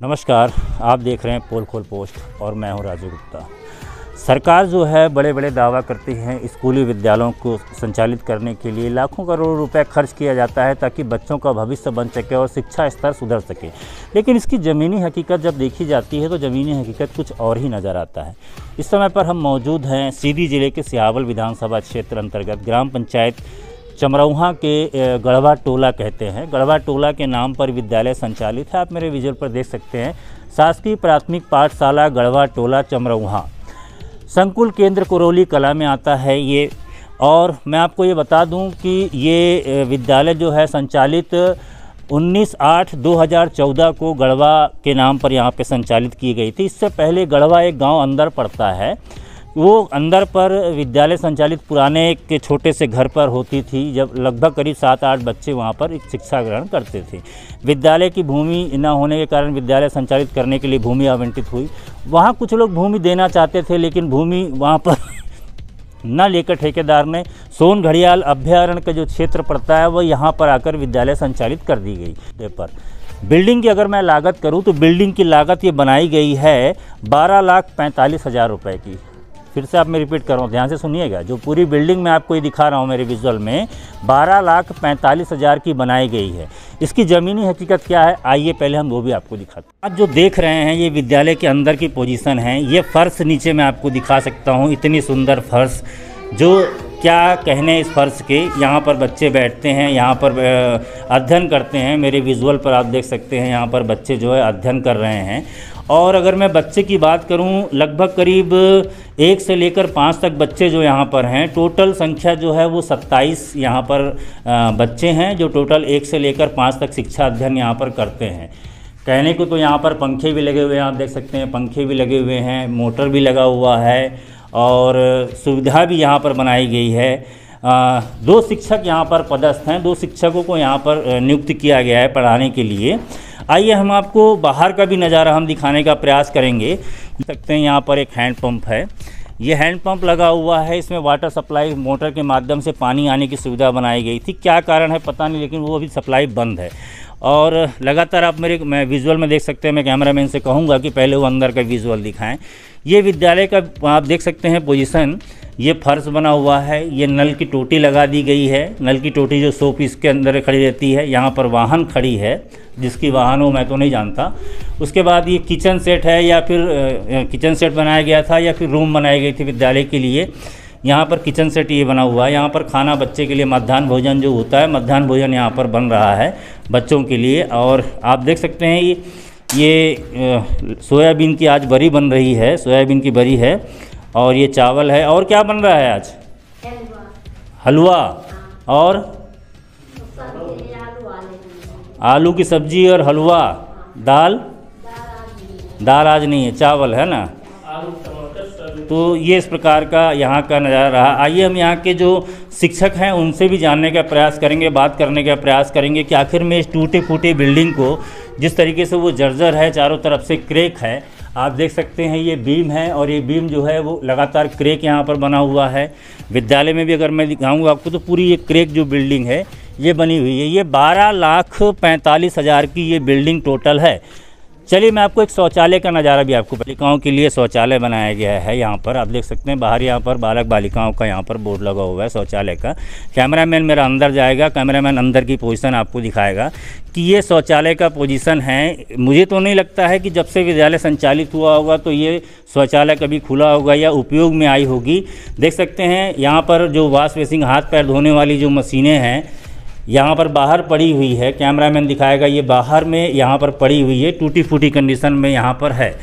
नमस्कार, आप देख रहे हैं पोल खोल पोस्ट और मैं हूं राजू गुप्ता। सरकार जो है बड़े बड़े दावा करती है स्कूली विद्यालयों को संचालित करने के लिए लाखों करोड़ रुपए खर्च किया जाता है ताकि बच्चों का भविष्य बन सके और शिक्षा स्तर सुधर सके। लेकिन इसकी ज़मीनी हकीकत जब देखी जाती है तो ज़मीनी हकीकत कुछ और ही नज़र आता है। इस समय पर हम मौजूद हैं सीधी जिले के सियावल विधानसभा क्षेत्र अंतर्गत ग्राम पंचायत चमरौहा के गढ़वा टोला कहते हैं। गढ़वा टोला के नाम पर विद्यालय संचालित है। आप मेरे विजुअल पर देख सकते हैं। शासकीय प्राथमिक पाठशाला गढ़वा टोला चमरौहा संकुल केंद्र कुरौली कला में आता है ये। और मैं आपको ये बता दूं कि ये विद्यालय जो है संचालित 19/8/2014 को गढ़वा के नाम पर यहाँ पे संचालित की गई थी। इससे पहले गढ़वा एक गांव अंदर पड़ता है, वो अंदर पर विद्यालय संचालित पुराने एक छोटे से घर पर होती थी, जब लगभग करीब 7-8 बच्चे वहाँ पर एक शिक्षा ग्रहण करते थे। विद्यालय की भूमि न होने के कारण विद्यालय संचालित करने के लिए भूमि आवंटित हुई। वहाँ कुछ लोग भूमि देना चाहते थे लेकिन भूमि वहाँ पर न लेकर ठेकेदार ने सोन घड़ियाल अभ्यारण्य का जो क्षेत्र पड़ता है वो यहाँ पर आकर विद्यालय संचालित कर दी गई। पर बिल्डिंग की अगर मैं लागत करूँ तो बिल्डिंग की लागत ये बनाई गई है 12,45,000 रुपये की। फिर से आप मैं रिपीट कर रहा हूँ, ध्यान से सुनिएगा। जो पूरी बिल्डिंग मैं आपको ये दिखा रहा हूँ मेरे विजुअल में 12,45,000 की बनाई गई है। इसकी ज़मीनी हकीकत क्या है आइए पहले हम वो भी आपको दिखाते हैं। आप जो देख रहे हैं ये विद्यालय के अंदर की पोजीशन है। ये फ़र्श नीचे मैं आपको दिखा सकता हूँ, इतनी सुंदर फ़र्श, जो क्या कहने इस फर्श के। यहाँ पर बच्चे बैठते हैं, यहाँ पर अध्ययन करते हैं। मेरे विजुअल पर आप देख सकते हैं यहाँ पर बच्चे जो है अध्ययन कर रहे हैं। और अगर मैं बच्चे की बात करूं लगभग करीब 1 से लेकर 5 तक बच्चे जो यहाँ पर हैं। टोटल संख्या जो है वो 27 यहाँ पर बच्चे हैं जो टोटल 1 से लेकर 5 तक शिक्षा अध्ययन यहाँ पर करते हैं। कहने को तो यहाँ पर पंखे भी लगे हुए हैं, आप देख सकते हैं पंखे भी लगे हुए हैं, मोटर भी लगा हुआ है और सुविधा भी यहाँ पर बनाई गई है। 2 शिक्षक यहाँ पर पदस्थ हैं, 2 शिक्षकों को यहाँ पर नियुक्त किया गया है पढ़ाने के लिए। आइए हम आपको बाहर का भी नज़ारा हम दिखाने का प्रयास करेंगे। देख सकते हैं यहाँ पर एक हैंड पंप है। ये हैंड पंप लगा हुआ है, इसमें वाटर सप्लाई मोटर के माध्यम से पानी आने की सुविधा बनाई गई थी। क्या कारण है पता नहीं, लेकिन वो अभी सप्लाई बंद है। और लगातार आप मैं विजुअल में देख सकते हैं। मैं कैमरामैन से कहूँगा कि पहले वो अंदर का विजुअल दिखाएं। ये विद्यालय का आप देख सकते हैं पोजीशन। ये फर्श बना हुआ है, ये नल की टोटी लगा दी गई है। नल की टोटी जो 100 पीस के अंदर खड़ी रहती है। यहाँ पर वाहन खड़ी है, जिसकी वाहन हो मैं तो नहीं जानता। उसके बाद ये किचन सेट है या फिर किचन सेट बनाया गया था या फिर रूम बनाई गई थी विद्यालय के लिए। यहाँ पर किचन सेट ये बना हुआ है। यहाँ पर खाना बच्चे के लिए मध्याह्न भोजन जो होता है, मध्याह्न भोजन यहाँ पर बन रहा है बच्चों के लिए। और आप देख सकते हैं ये सोयाबीन की आज बरी बन रही है, सोयाबीन की बरी है। और ये चावल है। और क्या बन रहा है आज? हलवा और आलू की सब्जी और हलवा। दाल आज नहीं है, चावल है ना। तो ये इस प्रकार का यहाँ का नज़ारा रहा। आइए हम यहाँ के जो शिक्षक हैं उनसे भी जानने का प्रयास करेंगे, बात करने का प्रयास करेंगे कि आखिर में इस टूटे फूटे बिल्डिंग को जिस तरीके से वो जर्जर है, चारों तरफ से क्रेक है। आप देख सकते हैं ये बीम है और ये बीम जो है वो लगातार क्रेक यहाँ पर बना हुआ है। विद्यालय में भी अगर मैं दिखाऊंगा आपको तो पूरी ये क्रेक जो बिल्डिंग है ये बनी हुई है। ये 12,45,000 की ये बिल्डिंग टोटल है। चलिए मैं आपको एक शौचालय का नज़ारा भी आपको, बालिकाओं के लिए शौचालय बनाया गया है। यहाँ पर आप देख सकते हैं बाहर यहाँ पर बालक बालिकाओं का यहाँ पर बोर्ड लगा हुआ है शौचालय का। कैमरामैन मेरा अंदर जाएगा, कैमरामैन अंदर की पोजीशन आपको दिखाएगा कि ये शौचालय का पोजीशन है। मुझे तो नहीं लगता है कि जब से विद्यालय संचालित हुआ होगा तो ये शौचालय कभी खुला होगा या उपयोग में आई होगी। देख सकते हैं यहाँ पर जो वॉश बेसिंग हाथ पैर धोने वाली जो मशीनें हैं यहाँ पर बाहर पड़ी हुई है। कैमरामैन दिखाएगा, ये बाहर में यहाँ पर पड़ी हुई है, टूटी फूटी कंडीशन में यहाँ पर है।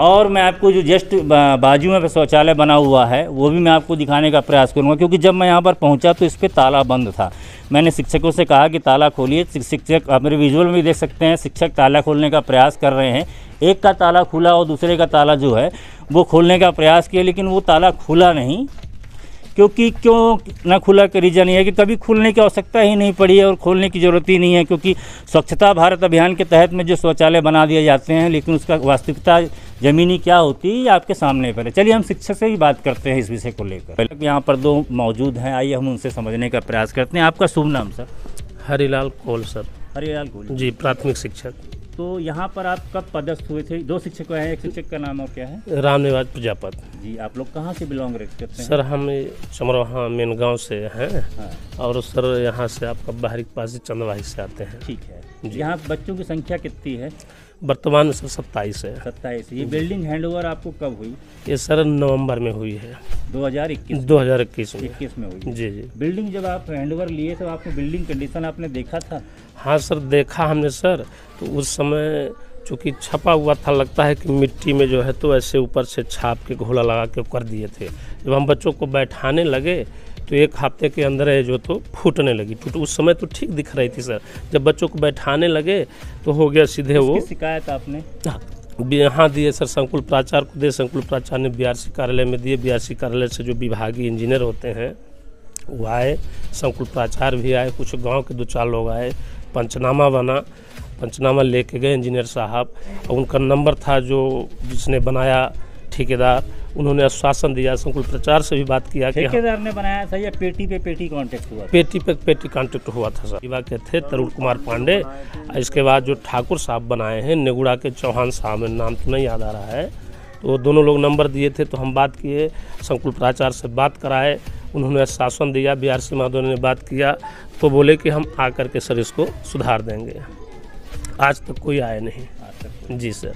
और मैं आपको जो जस्ट बाजू में शौचालय बना हुआ है वो भी मैं आपको दिखाने का प्रयास करूँगा, क्योंकि जब मैं यहाँ पर पहुँचा तो इस पर ताला बंद था। मैंने शिक्षकों से कहा कि ताला खोलिए। शिक्षक आप मेरे विजुअल में भी देख सकते हैं, शिक्षक ताला खोलने का प्रयास कर रहे हैं। एक का ताला खुला और दूसरे का ताला जो है वो खोलने का प्रयास किया, लेकिन वो ताला खुला नहीं। क्यों ना खुला का रीज़न ये है कि कभी खुलने की आवश्यकता ही नहीं पड़ी है और खोलने की ज़रूरत ही नहीं है, क्योंकि स्वच्छता भारत अभियान के तहत में जो शौचालय बना दिए जाते हैं, लेकिन उसका वास्तविकता ज़मीनी क्या होती है आपके सामने पर है। चलिए हम शिक्षक से ही बात करते हैं इस विषय को लेकर। यहाँ पर 2 मौजूद हैं, आइए हम उनसे समझने का प्रयास करते हैं। आपका शुभ नाम sir? Harilal Cole sir. Harilal कोल जी, प्राथमिक शिक्षक। तो यहाँ पर आप कब पदस्थ हुए थे? 2 शिक्षक हैं, एक शिक्षक का नाम और क्या है? रामनिवास प्रजापति जी। आप लोग कहाँ से बिलोंग करते हैं? सर हम चमरोहा मेन गांव से हैं। हाँ। और सर यहाँ से आपका बाहरी के पास चंदवाही से आते हैं। ठीक है। यहाँ बच्चों की संख्या कितनी है? वर्तमान सर 27 है। 27। ये बिल्डिंग हैंडओवर आपको कब हुई? ये सर नवंबर में हुई है। 2021 में। 21 में हुई। जी जी। बिल्डिंग जब आप हैंडओवर लिए तो आपने बिल्डिंग कंडीशन आपने देखा था? हाँ सर देखा हमने सर। तो उस समय चूँकि छपा हुआ था, लगता है कि मिट्टी में जो है तो ऐसे ऊपर से छाप के घोला लगा के कर दिए थे। जब हम बच्चों को बैठाने लगे तो 1 हफ्ते के अंदर है जो तो फूटने लगी। उस समय तो ठीक दिख रही थी सर। जब बच्चों को बैठाने लगे तो हो गया सीधे वो। शिकायत आपने यहाँ दिए सर, संकुल प्राचार्य को दिए। संकुल प्राचार्य ने बीआरसी कार्यालय में दिए। बीआरसी कार्यालय से जो विभागीय इंजीनियर होते हैं वो आए, संकुल प्राचार्य भी आए, कुछ गांव के 2-4 लोग आए, पंचनामा बना। पंचनामा लेके गए इंजीनियर साहब, और उनका नंबर था जो जिसने बनाया ठेकेदार, उन्होंने आश्वासन दिया। संकुल प्रचार से भी बात किया कि ठेकेदार ने बनाया था या पेटी पे पेटी कॉन्टेक्ट हुआ? पेटी पे पेटी कॉन्टेक्ट हुआ था सर। विभाग के थे तरुण कुमार पांडे। इसके बाद जो ठाकुर साहब बनाए हैं नेगुड़ा के चौहान साहब, नाम तो नहीं याद आ रहा है, तो दोनों लोग नंबर दिए थे। तो हम बात किए, संकुल प्राचार्य से बात कराए, उन्होंने आश्वासन दिया। बीआरसी महोदय ने बात किया तो बोले कि हम आकर के सर इसको सुधार देंगे। आज तक कोई आया नहीं। जी सर।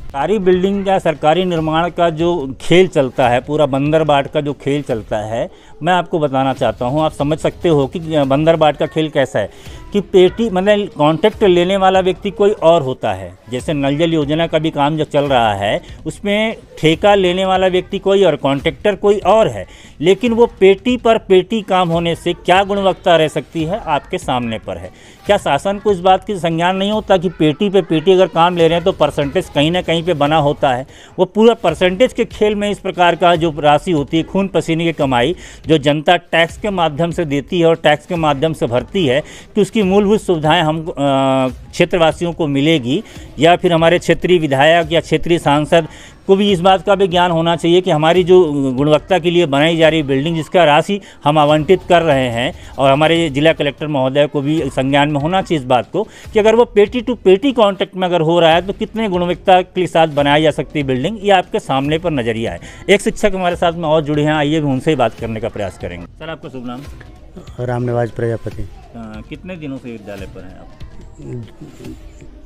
सरकारी बिल्डिंग या सरकारी निर्माण का जो खेल चलता है, पूरा बंदर बाट का जो खेल चलता है, मैं आपको बताना चाहता हूं। आप समझ सकते हो कि बंदर बाट का खेल कैसा है कि पेटी मतलब कॉन्ट्रैक्ट लेने वाला व्यक्ति कोई और होता है। जैसे नल जल योजना का भी काम जो चल रहा है उसमें ठेका लेने वाला व्यक्ति कोई और, कॉन्ट्रैक्टर कोई और है। लेकिन वो पेटी पर पेटी काम होने से क्या गुणवत्ता रह सकती है आपके सामने पर है। क्या शासन को इस बात की संज्ञान नहीं होता कि पेटी पे पेटी अगर काम ले रहे हैं तो परसेंटेज कहीं ना कहीं पे बना होता है? वो पूरा परसेंटेज के खेल में इस प्रकार का जो राशि होती है, खून पसीने की कमाई जो जनता टैक्स के माध्यम से देती है और टैक्स के माध्यम से भरती है, कि उसकी मूलभूत सुविधाएं हम क्षेत्रवासियों को मिलेगी, या फिर हमारे क्षेत्रीय विधायक या क्षेत्रीय सांसद को भी इस बात का भी ज्ञान होना चाहिए कि हमारी जो गुणवत्ता के लिए बनाई जा रही बिल्डिंग जिसका राशि हम आवंटित कर रहे हैं, और हमारे जिला कलेक्टर महोदय को भी संज्ञान में होना चाहिए इस बात को कि अगर वो पेटी टू पेटी कॉन्ट्रैक्ट में अगर हो रहा है तो कितने गुणवत्ता के साथ बनाई जा सकती है बिल्डिंग। ये आपके सामने पर नजरिया है। एक शिक्षक हमारे साथ में और जुड़े हैं, आइए भी उनसे ही बात करने का प्रयास करेंगे। सर आपका शुभ नाम? रामनिवास प्रजापति। कितने दिनों से विद्यालय पर हैं आप?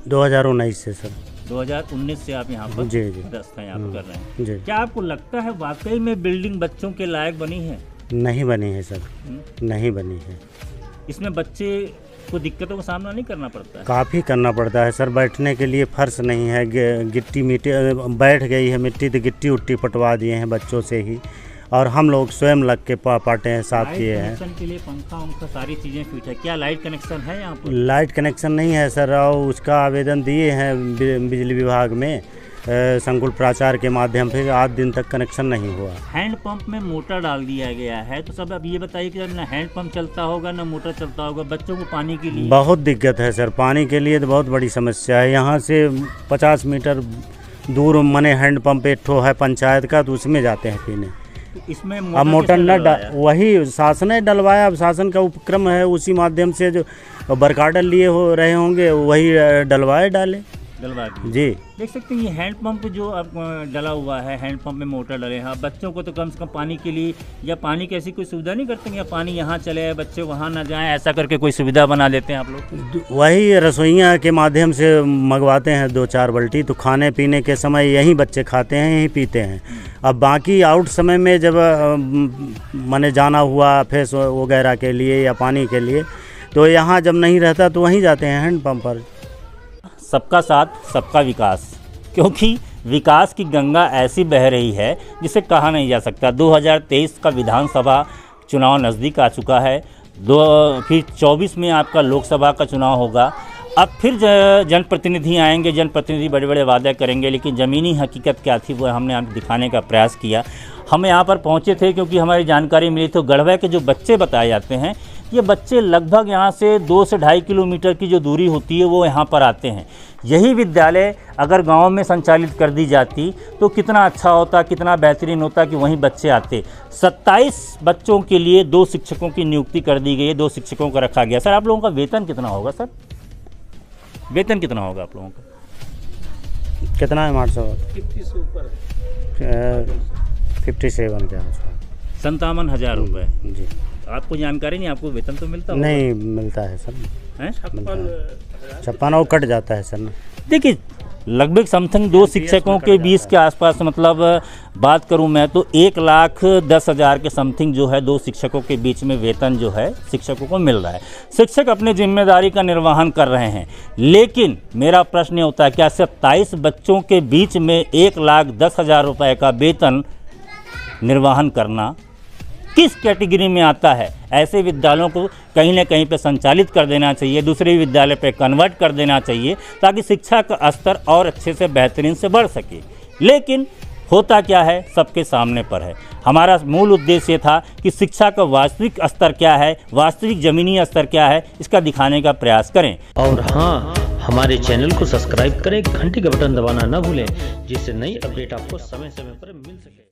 2019 से सर। 2019 से आप यहाँ पर जी पदस्थ हैं, यहाँ पर कर रहे हैं। जी। क्या आपको लगता है वाकई में बिल्डिंग बच्चों के लायक बनी है? नहीं बनी है सर, नहीं बनी है। इसमें बच्चे को दिक्कतों का सामना नहीं करना पड़ता है? काफ़ी करना पड़ता है सर। बैठने के लिए फर्श नहीं है, गिट्टी मिट्टी बैठ गई है मिट्टी, तो गिट्टी उट्टी पटवा दिए हैं बच्चों से ही, और हम लोग स्वयं लग के पाटे हैं, साफ किए हैं। कनेक्शन के लिए पंखा उनका सारी चीज़ें फिट है। क्या लाइट कनेक्शन है यहाँ पर? लाइट कनेक्शन नहीं है सर, और उसका आवेदन दिए हैं बिजली विभाग में संकुल प्राचार्य के माध्यम से, आज दिन तक कनेक्शन नहीं हुआ। हैंड पंप में मोटर डाल दिया गया है, तो सब अब ये बताइए कि ना हैंड पंप चलता होगा ना मोटर चलता होगा, बच्चों को पानी के लिए बहुत दिक्कत है सर। पानी के लिए तो बहुत बड़ी समस्या है। यहाँ से 50 मीटर दूर मने हैंड पंप एक ठो है पंचायत का, तो उसमें जाते हैं पीने। इसमें अब मोटर न वही शासन ने डलवाया, अब शासन का उपक्रम है, उसी माध्यम से जो बरकार्डर लिए हो रहे होंगे वही डलवाए डाले डलवा दिए। जी देख सकते हैं ये हैंड पंप जो अब डला हुआ है, हैंड पंप में मोटर डले हैं। बच्चों को तो कम से कम पानी के लिए या पानी की ऐसी कोई सुविधा नहीं करते हैं, या पानी यहाँ चले बच्चे वहाँ ना जाएं, ऐसा करके कोई सुविधा बना लेते हैं आप लोग? वही रसोइयाँ के माध्यम से मंगवाते हैं 2-4 बाल्टी, तो खाने पीने के समय यहीं बच्चे खाते हैं, यहीं पीते हैं। अब बाकी आउट समय में जब मैंने जाना हुआ फेस वगैरह के लिए या पानी के लिए, तो यहाँ जब नहीं रहता तो वहीं जाते हैं हैंड पंप पर। सबका साथ सबका विकास, क्योंकि विकास की गंगा ऐसी बह रही है जिसे कहा नहीं जा सकता। 2023 का विधानसभा चुनाव नज़दीक आ चुका है, फिर 24 में आपका लोकसभा का चुनाव होगा। अब फिर जनप्रतिनिधि आएंगे, जनप्रतिनिधि बड़े बड़े वादे करेंगे, लेकिन ज़मीनी हकीकत क्या थी वो हमने आपको दिखाने का प्रयास किया। हम यहाँ पर पहुँचे थे क्योंकि हमारी जानकारी मिली तो गढ़वा के जो बच्चे बताए जाते हैं, ये बच्चे लगभग यहाँ से 2 से 2.5 किलोमीटर की जो दूरी होती है वो यहाँ पर आते हैं। यही विद्यालय अगर गांव में संचालित कर दी जाती तो कितना अच्छा होता, कितना बेहतरीन होता कि वहीं बच्चे आते। 27 बच्चों के लिए 2 शिक्षकों की नियुक्ति कर दी गई है, 2 शिक्षकों को रखा गया। सर आप लोगों का वेतन कितना होगा सर? वेतन कितना होगा आप लोगों का? कितना है 800? 50 से ऊपर 57 के आसपास। 57,000 रुपये। जी। आपको जानकारी नहीं, आपको वेतन तो मिलता होगा? नहीं मिलता है सर, हैं? 56 और कट जाता है सर। देखिए लगभग समथिंग 2 शिक्षकों के बीच के आसपास, मतलब बात करूं मैं तो 1,10,000 के समथिंग जो है 2 शिक्षकों के बीच में वेतन जो है शिक्षकों को मिल रहा है। शिक्षक अपनी जिम्मेदारी का निर्वहन कर रहे हैं, लेकिन मेरा प्रश्न ये होता है क्या 27 बच्चों के बीच में 1,10,000 रुपये का वेतन निर्वहन करना किस कैटेगरी में आता है? ऐसे विद्यालयों को कहीं ना कहीं पे संचालित कर देना चाहिए, दूसरे विद्यालय पे कन्वर्ट कर देना चाहिए, ताकि शिक्षा का स्तर और अच्छे से बेहतरीन से बढ़ सके। लेकिन होता क्या है, सबके सामने पर है। हमारा मूल उद्देश्य था कि शिक्षा का वास्तविक स्तर क्या है, वास्तविक ज़मीनी स्तर क्या है, इसका दिखाने का प्रयास करें। और हाँ, हमारे चैनल को सब्सक्राइब करें, घंटी का बटन दबाना ना भूलें, जिससे नई अपडेट आपको समय समय पर मिल सके।